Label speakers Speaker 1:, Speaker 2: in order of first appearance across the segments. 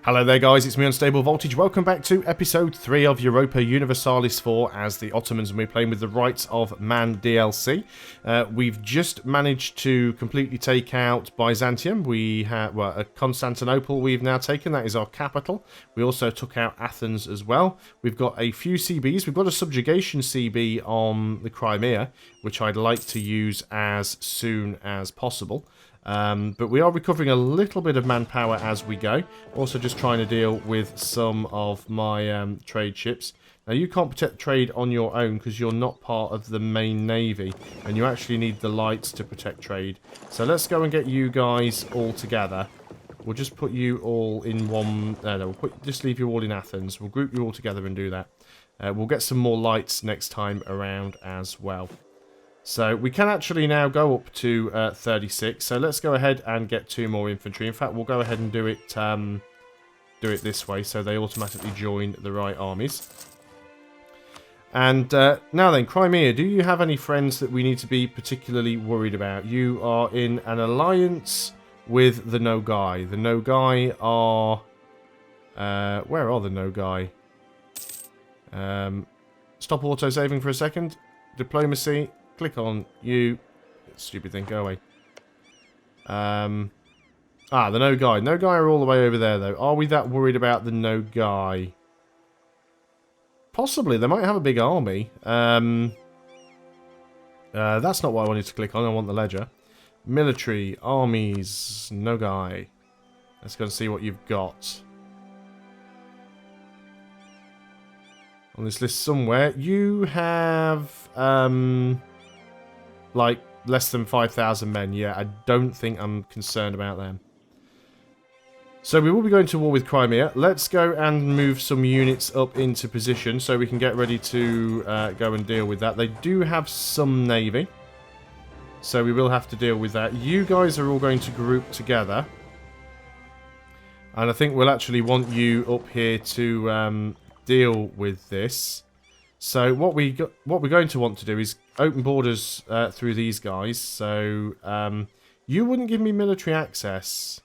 Speaker 1: Hello there guys, it's me Unstable Voltage. Welcome back to episode 3 of Europa Universalis 4 as the Ottomans, and we're playing with the Rights of Man DLC. We've just managed to completely take out Byzantium. We have, Constantinople we've now taken, that is our capital. We also took out Athens as well. We've got a few CBs. We've got a subjugation CB on the Crimea, which I'd like to use as soon as possible. But we are recovering a little bit of manpower as we go. Also just trying to deal with some of my trade ships. Now you can't protect trade on your own because you're not part of the main navy. And you actually need the lights to protect trade. So let's go and get you guys all together. We'll just put you all in one... No, just leave you all in Athens. We'll group you all together and do that. We'll get some more lights next time around as well. So we can actually now go up to 36. So let's go ahead and get 2 more infantry. In fact, we'll go ahead and do it this way, so they automatically join the right armies. And now then, Crimea, do you have any friends that we need to be particularly worried about? You are in an alliance with the Nogai. The Nogai are... where are the Nogai? Stop auto-saving for a second. Diplomacy. Click on you. Stupid thing, go away. The Nogai. Nogai are all the way over there, though. Are we that worried about the Nogai? Possibly. They might have a big army. That's not what I wanted to click on. I want the ledger. Military, armies, Nogai. Let's go and see what you've got. On this list somewhere, you have... like, less than 5,000 men. Yeah, I don't think I'm concerned about them. So we will be going to war with Crimea. Let's go and move some units up into position so we can get ready to go and deal with that. They do have some navy, so we will have to deal with that. You guys are all going to group together. And I think we'll actually want you up here to deal with this. So what we're going to want to do is open borders through these guys. So you wouldn't give me military access.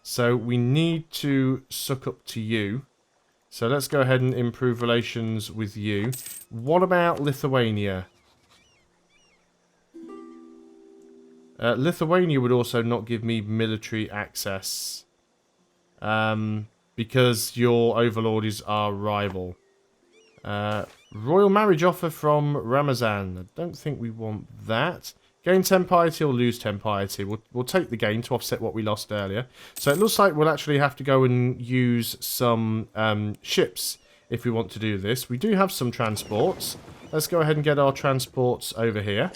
Speaker 1: So we need to suck up to you. So let's go ahead and improve relations with you. What about Lithuania? Lithuania would also not give me military access. Because your overlord is our rival. Royal marriage offer from Ramazan. I don't think we want that. Gain 10 piety or lose 10 piety. We'll take the gain to offset what we lost earlier. So it looks like we'll actually have to go and use some ships if we want to do this. We do have some transports. Let's go ahead and get our transports over here.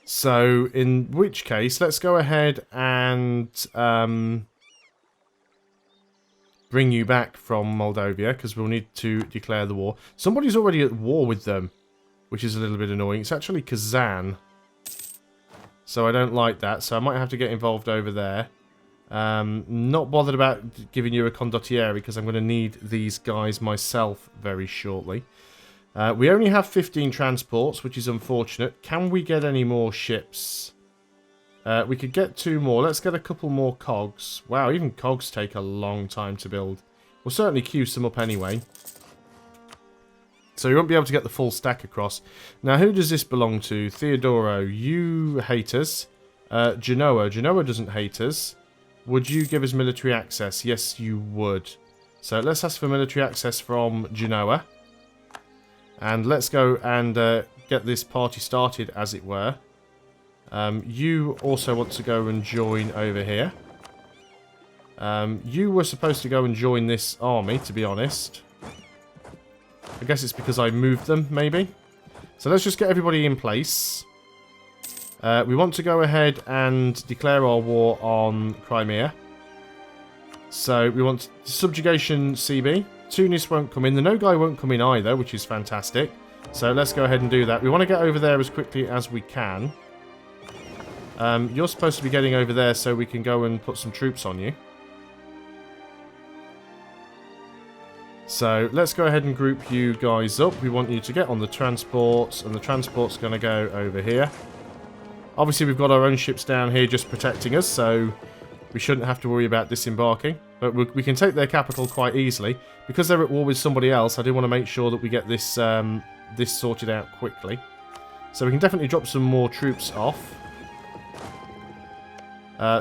Speaker 1: So in which case, let's go ahead and... bring you back from Moldavia, because we'll need to declare the war. Somebody's already at war with them, which is a little bit annoying. It's actually Kazan. So I don't like that, so I might have to get involved over there. Not bothered about giving you a condottiere, because I'm going to need these guys myself very shortly. We only have 15 transports, which is unfortunate. Can we get any more ships? We could get 2 more. Let's get a couple more cogs. Wow, even cogs take a long time to build. We'll certainly queue some up anyway. So you won't be able to get the full stack across. Now, who does this belong to? Theodoro, you hate us. Genoa. Genoa doesn't hate us. Would you give us military access? Yes, you would. So let's ask for military access from Genoa. And let's go and get this party started, as it were. You also want to go and join over here. You were supposed to go and join this army, to be honest. I guess it's because I moved them, maybe. So let's just get everybody in place. We want to go ahead and declare our war on Crimea. So we want subjugation CB. Tunis won't come in. The Nogai won't come in either, which is fantastic. So let's go ahead and do that. We want to get over there as quickly as we can. You're supposed to be getting over there so we can go and put some troops on you. So let's go ahead and group you guys up. We want you to get on the transports, and the transport's going to go over here. Obviously, we've got our own ships down here just protecting us, so we shouldn't have to worry about disembarking. But we can take their capital quite easily. Because they're at war with somebody else, I do want to make sure that we get this, this sorted out quickly. So we can definitely drop some more troops off.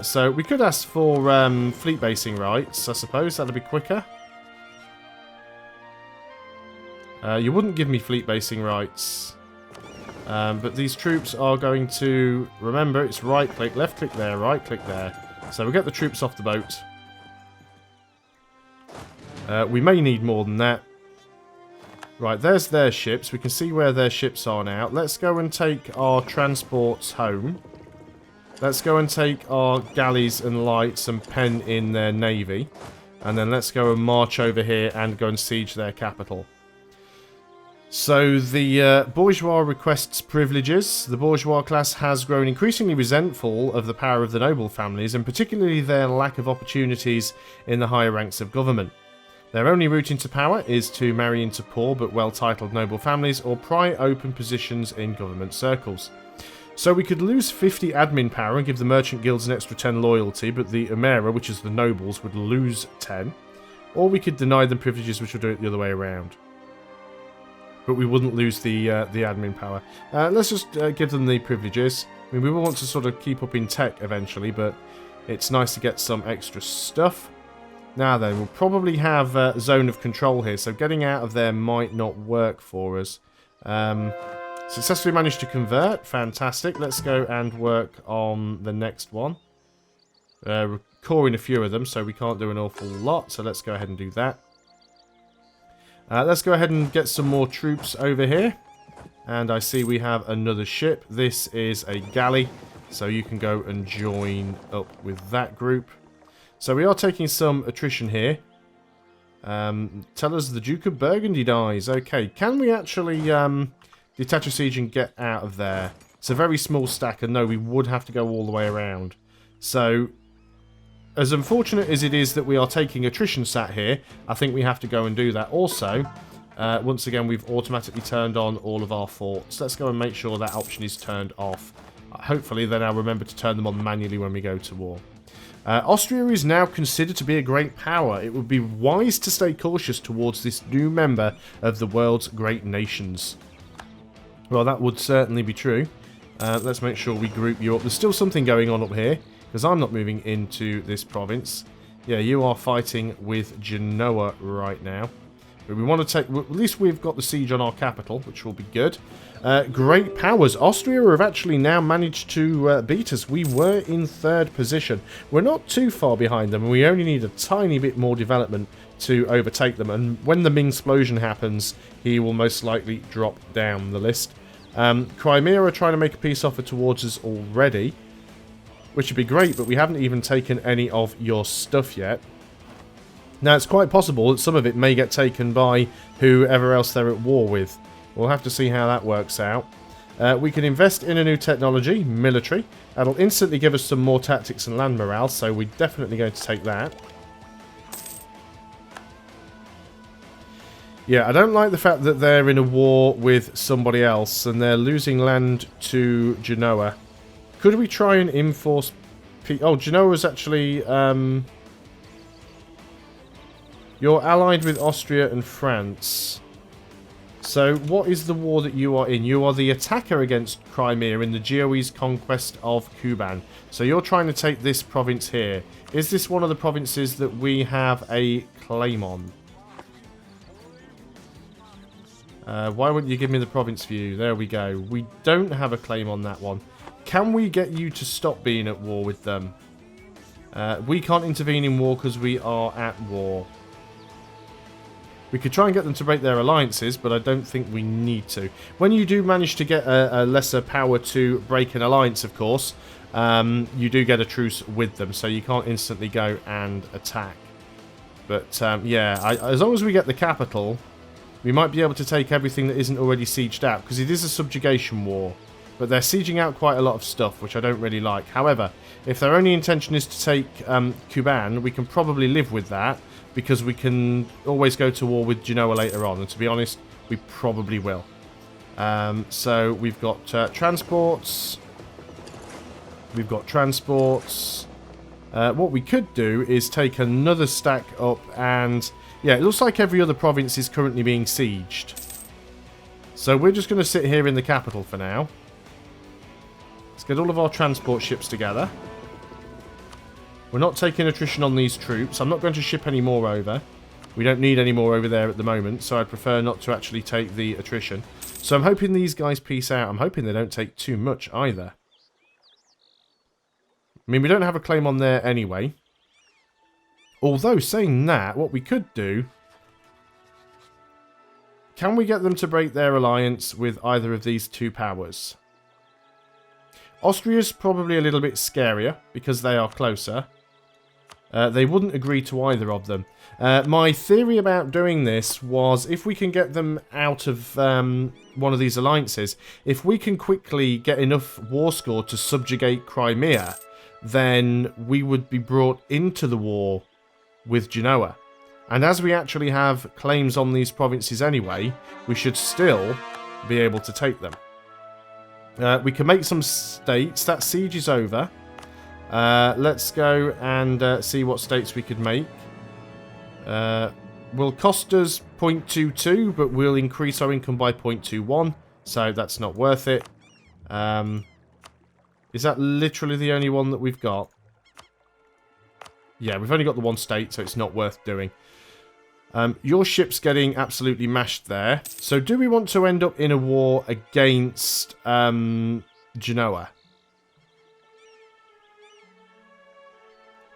Speaker 1: So we could ask for fleet basing rights, I suppose. That'll be quicker. You wouldn't give me fleet basing rights. But these troops are going to... Remember, it's right click, left click there, right click there. So we'll get the troops off the boat. We may need more than that. Right, there's their ships. We can see where their ships are now. Let's go and take our transports home. Let's go and take our galleys and lights and pen in their navy. And then let's go and march over here and go and siege their capital. So the bourgeois requests privileges. The bourgeois class has grown increasingly resentful of the power of the noble families, and particularly their lack of opportunities in the higher ranks of government. Their only route into power is to marry into poor but well-titled noble families or pry open positions in government circles. So we could lose 50 admin power and give the merchant guilds an extra 10 loyalty, but the Emera, which is the nobles, would lose 10. Or we could deny them privileges, which would do it the other way around. But we wouldn't lose the admin power. Let's just give them the privileges. I mean, we will want to sort of keep up in tech eventually, but it's nice to get some extra stuff. Now then, we'll probably have a zone of control here, so getting out of there might not work for us. Successfully managed to convert. Fantastic. Let's go and work on the next one. We're coring a few of them, so we can't do an awful lot, so let's go ahead and do that. Let's go ahead and get some more troops over here. And I see we have another ship. This is a galley, so you can go and join up with that group. So we are taking some attrition here. Tell us the Duke of Burgundy dies. Okay, can we actually detach a siege and get out of there? It's a very small stack, and no, we would have to go all the way around. So, as unfortunate as it is that we are taking attrition sat here, I think we have to go and do that. Also, once again, we've automatically turned on all of our forts. Let's go and make sure that option is turned off. Hopefully, then I'll remember to turn them on manually when we go to war. Austria is now considered to be a great power. It would be wise to stay cautious towards this new member of the world's great nations. Well, that would certainly be true. Let's make sure we group you up. There's still something going on up here, because I'm not moving into this province. Yeah, you are fighting with Genoa right now. But we want to take... At least we've got the siege on our capital, which will be good. Great powers. Austria have actually now managed to beat us. We were in third position. We're not too far behind them, and we only need a tiny bit more development to overtake them. And when the Ming explosion happens, he will most likely drop down the list. Crimea are trying to make a peace offer towards us already, which would be great, but we haven't even taken any of your stuff yet. Now, it's quite possible that some of it may get taken by whoever else they're at war with. We'll have to see how that works out. We can invest in a new technology, military. That'll instantly give us some more tactics and land morale, so we're definitely going to take that. Yeah, I don't like the fact that they're in a war with somebody else and they're losing land to Genoa. Could we try and enforce... Oh, Genoa is actually... You're allied with Austria and France. So, what is the war that you are in? You are the attacker against Crimea in the Genoese conquest of Kuban. So, you're trying to take this province here. Is this one of the provinces that we have a claim on? Why wouldn't you give me the province view? There we go. We don't have a claim on that one. Can we get you to stop being at war with them? We can't intervene in war because we are at war. We could try and get them to break their alliances, but I don't think we need to. When you do manage to get a lesser power to break an alliance, of course, you do get a truce with them, so you can't instantly go and attack. But, yeah, as long as we get the capital, we might be able to take everything that isn't already sieged out, because it is a subjugation war. But they're sieging out quite a lot of stuff, which I don't really like. However, if their only intention is to take Kuban, we can probably live with that, because we can always go to war with Genoa later on. And to be honest, we probably will. So we've got transports. We've got transports. What we could do is take another stack up and... Yeah, it looks like every other province is currently being sieged. So we're just going to sit here in the capital for now. Let's get all of our transport ships together. We're not taking attrition on these troops. I'm not going to ship any more over. We don't need any more over there at the moment, so I'd prefer not to actually take the attrition. So I'm hoping these guys peace out. I'm hoping they don't take too much either. I mean, we don't have a claim on there anyway. Although, saying that, what we could do... Can we get them to break their alliance with either of these two powers? Austria's probably a little bit scarier, because they are closer. They wouldn't agree to either of them. My theory about doing this was, if we can get them out of one of these alliances, if we can quickly get enough war score to subjugate Crimea, then we would be brought into the war with Genoa. And as we actually have claims on these provinces anyway, we should still be able to take them. We can make some states. That siege is over. Let's go and see what states we could make. Will cost us 0.22, but we'll increase our income by 0.21, so that's not worth it. Is that literally the only one that we've got? Yeah, we've only got the one state, so it's not worth doing. Your ship's getting absolutely mashed there. So do we want to end up in a war against Genoa?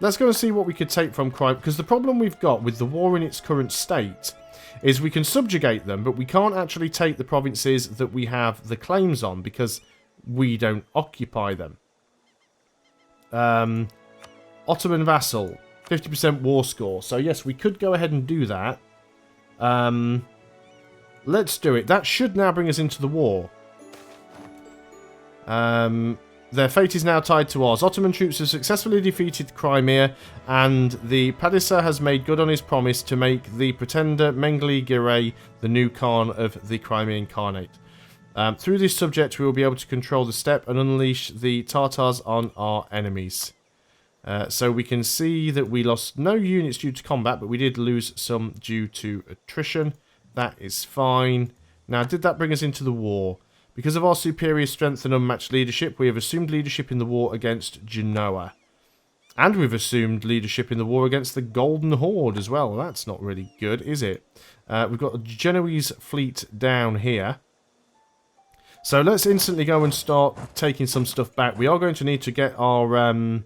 Speaker 1: Let's go and see what we could take from Crimea, because the problem we've got with the war in its current state is we can subjugate them, but we can't actually take the provinces that we have the claims on, because we don't occupy them. Ottoman vassal, 50% war score. So yes, we could go ahead and do that. Let's do it. That should now bring us into the war. Their fate is now tied to ours. Ottoman troops have successfully defeated Crimea, and the Padishah has made good on his promise to make the pretender Mengli Giray the new Khan of the Crimean Khanate. Through this subject, we will be able to control the steppe and unleash the Tartars on our enemies. So we can see that we lost no units due to combat, but we did lose some due to attrition. That is fine. Now, did that bring us into the war? Because of our superior strength and unmatched leadership, we have assumed leadership in the war against Genoa. And we've assumed leadership in the war against the Golden Horde as well. That's not really good, is it? We've got a Genoese fleet down here. So let's instantly go and start taking some stuff back. We are going to need to get our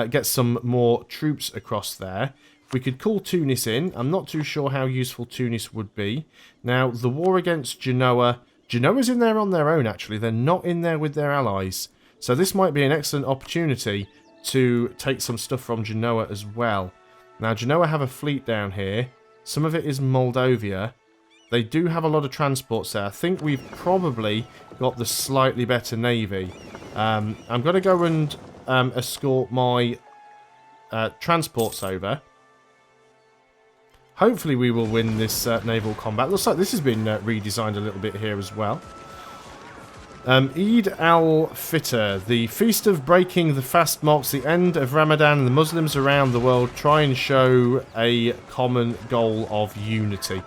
Speaker 1: get some more troops across there. We could call Tunis in. I'm not too sure how useful Tunis would be. Now, the war against Genoa. Genoa's in there on their own, actually. They're not in there with their allies. So this might be an excellent opportunity to take some stuff from Genoa as well. Now, Genoa have a fleet down here. Some of it is Moldavia. They do have a lot of transports there. I think we've probably got the slightly better navy. I'm going to go and escort my transports over. Hopefully we will win this naval combat. Looks like this has been redesigned a little bit here as well. Eid al-Fitr, the feast of breaking the fast, marks the end of Ramadan, and the Muslims around the world try and show a common goal of unity.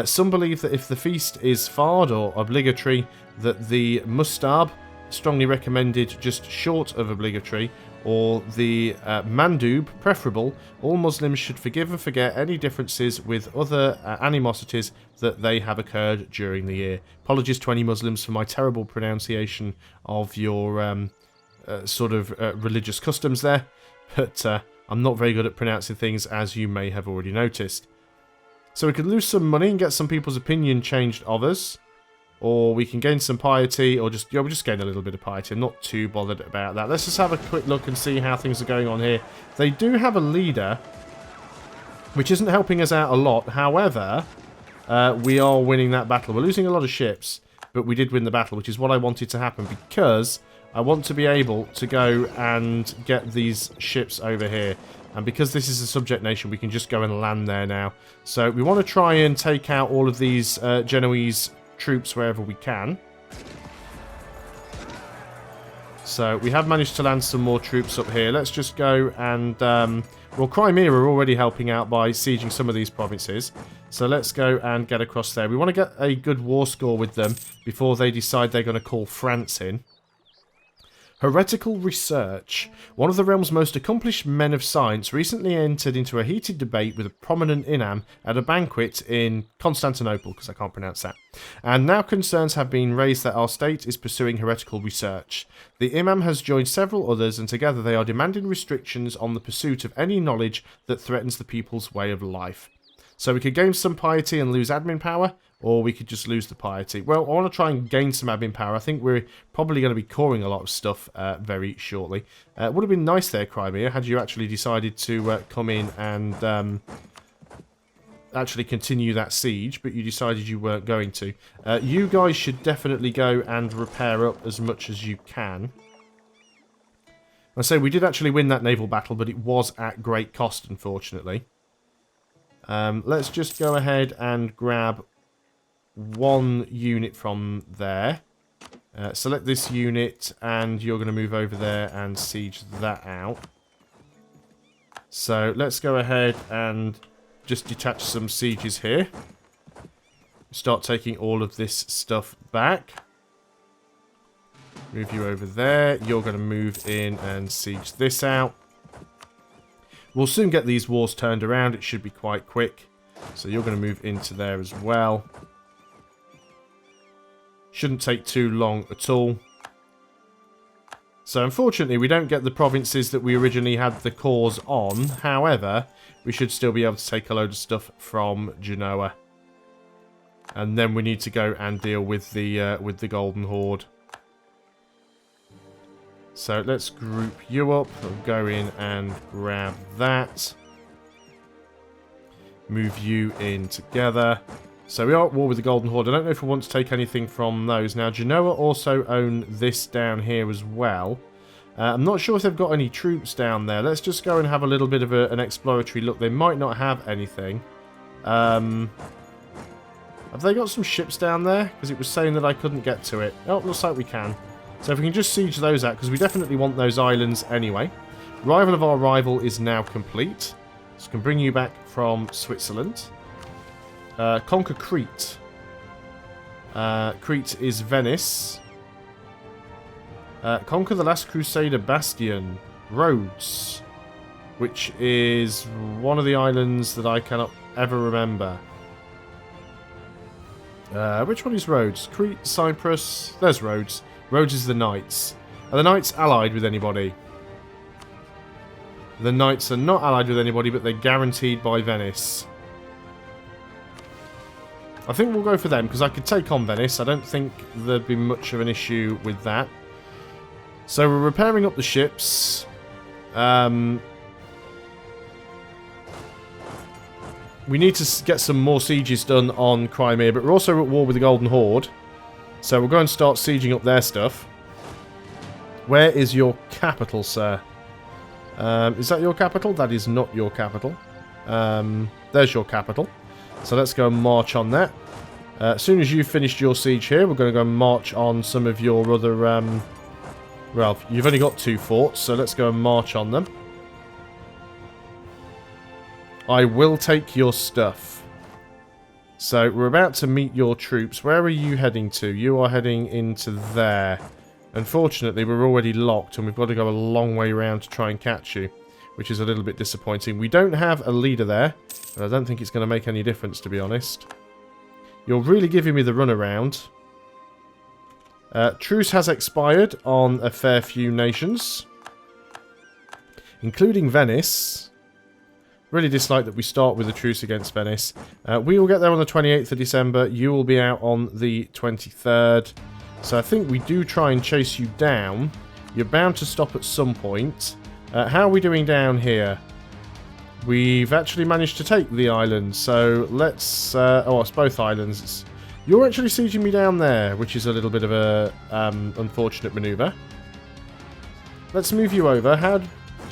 Speaker 1: Some believe that if the feast is fard or obligatory, that the mustab, strongly recommended just short of obligatory, or the mandub, preferable, all Muslims should forgive and forget any differences with other animosities that they have occurred during the year. Apologies to any Muslims for my terrible pronunciation of your sort of religious customs there, but I'm not very good at pronouncing things, as you may have already noticed. So we could lose some money and get some people's opinion changed of us. Or we can gain some piety, or just, we'll just gain a little bit of piety. I'm not too bothered about that. Let's just have a quick look and see how things are going on here. They do have a leader, which isn't helping us out a lot. However, we are winning that battle. We're losing a lot of ships, but we did win the battle, which is what I wanted to happen, because I want to be able to go and get these ships over here. And because this is a subject nation, we can just go and land there now. So we want to try and take out all of these Genoese troops wherever we can. So we have managed to land some more troops up here. Let's just go and... well, Crimea are already helping out by sieging some of these provinces. So let's go and get across there. We want to get a good war score with them before they decide they're going to call France in. Heretical research. One of the realm's most accomplished men of science recently entered into a heated debate with a prominent imam at a banquet in Constantinople, because I can't pronounce that. And now concerns have been raised that our state is pursuing heretical research. The imam has joined several others, and together they are demanding restrictions on the pursuit of any knowledge that threatens the people's way of life. So we could gain some piety and lose admin power, or we could just lose the piety. Well, I want to try and gain some admin power. I think we're probably going to be coring a lot of stuff very shortly. It would have been nice there, Crimea, had you actually decided to come in and actually continue that siege, but you decided you weren't going to. You guys should definitely go and repair up as much as you can. I say we did actually win that naval battle, but it was at great cost, unfortunately. Let's just go ahead and grab one unit from there. Select this unit, and you're going to move over there and siege that out. So let's go ahead and just detach some sieges here. Start taking all of this stuff back. Move you over there. You're going to move in and siege this out. We'll soon get these wars turned around. It should be quite quick. So you're going to move into there as well. Shouldn't take too long at all. So unfortunately we don't get the provinces that we originally had the cores on. However, we should still be able to take a load of stuff from Genoa. And then we need to go and deal with the Golden Horde. So let's group you up. I'll go in and grab that. Move you in together. So we are at war with the Golden Horde. I don't know if we want to take anything from those. Now, Genoa also own this down here as well. I'm not sure if they've got any troops down there. Let's just go and have a little bit of an exploratory look. They might not have anything. Have they got some ships down there? Because it was saying that I couldn't get to it. Oh, looks like we can. So if we can just siege those out, because we definitely want those islands anyway. Rival of our rival is now complete. So we can bring you back from Switzerland. Conquer Crete. Crete is Venice. Conquer the last Crusader Bastion. Rhodes. Which is one of the islands that I cannot ever remember. Which one is Rhodes? Crete, Cyprus. There's Rhodes. Rhodes is the Knights. Are the Knights allied with anybody? The Knights are not allied with anybody, but they're guaranteed by Venice. I think we'll go for them, because I could take on Venice. I don't think there'd be much of an issue with that. So we're repairing up the ships. We need to get some more sieges done on Crimea, but we're also at war with the Golden Horde. So we'll go and start sieging up their stuff. Where is your capital, sir? Is that your capital? That is not your capital. There's your capital. So let's go and march on that. As soon as you've finished your siege here, we're going to go and march on some of your other... well, you've only got 2 forts, so let's go and march on them. I will take your stuff. So we're about to meet your troops. Where are you heading to? You are heading into there. Unfortunately, we're already locked, and we've got to go a long way around to try and catch you, which is a little bit disappointing. We don't have a leader there, and I don't think it's going to make any difference, to be honest. You're really giving me the runaround. Truce has expired on a fair few nations, including Venice. Really dislike that we start with a truce against Venice. We will get there on the 28th of December. You will be out on the 23rd. So I think we do try and chase you down. You're bound to stop at some point. How are we doing down here? We've actually managed to take the island. So let's... oh, it's both islands. You're actually sieging me down there, which is a little bit of a unfortunate maneuver. Let's move you over. How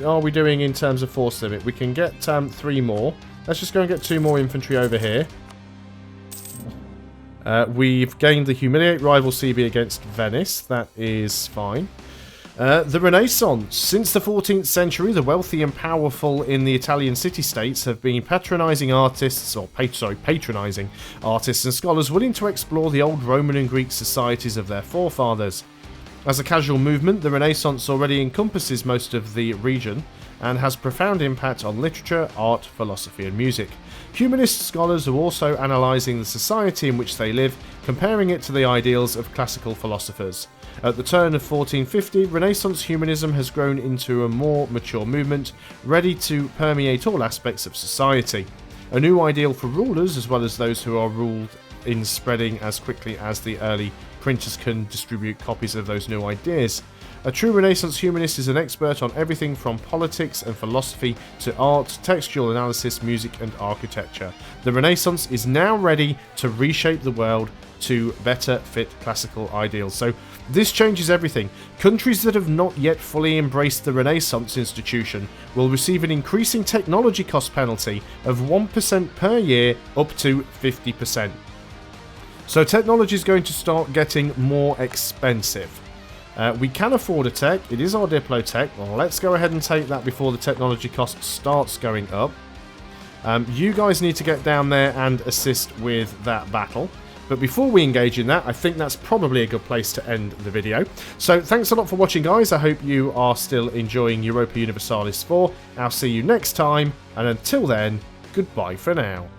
Speaker 1: are we doing in terms of force limit? We can get 3 more. Let's just go and get 2 more infantry over here. We've gained the humiliate rival CB against Venice. That is fine. The Renaissance. Since the 14th century, the wealthy and powerful in the Italian city-states have been patronising artists and scholars willing to explore the old Roman and Greek societies of their forefathers. As a casual movement, the Renaissance already encompasses most of the region and has profound impact on literature, art, philosophy and music. Humanist scholars are also analysing the society in which they live, comparing it to the ideals of classical philosophers. At the turn of 1450, Renaissance humanism has grown into a more mature movement, ready to permeate all aspects of society. A new ideal for rulers, as well as those who are ruled, in spreading as quickly as the early printers can distribute copies of those new ideas. A true Renaissance humanist is an expert on everything from politics and philosophy to art, textual analysis, music and architecture. The Renaissance is now ready to reshape the world to better fit classical ideals. So this changes everything. Countries that have not yet fully embraced the Renaissance institution will receive an increasing technology cost penalty of 1% per year up to 50%. So technology is going to start getting more expensive. We can afford a tech, it is our Diplo tech. Well, let's go ahead and take that before the technology cost starts going up. You guys need to get down there and assist with that battle. But before we engage in that, I think that's probably a good place to end the video. So thanks a lot for watching, guys. I hope you are still enjoying Europa Universalis 4. I'll see you next time, and until then, goodbye for now.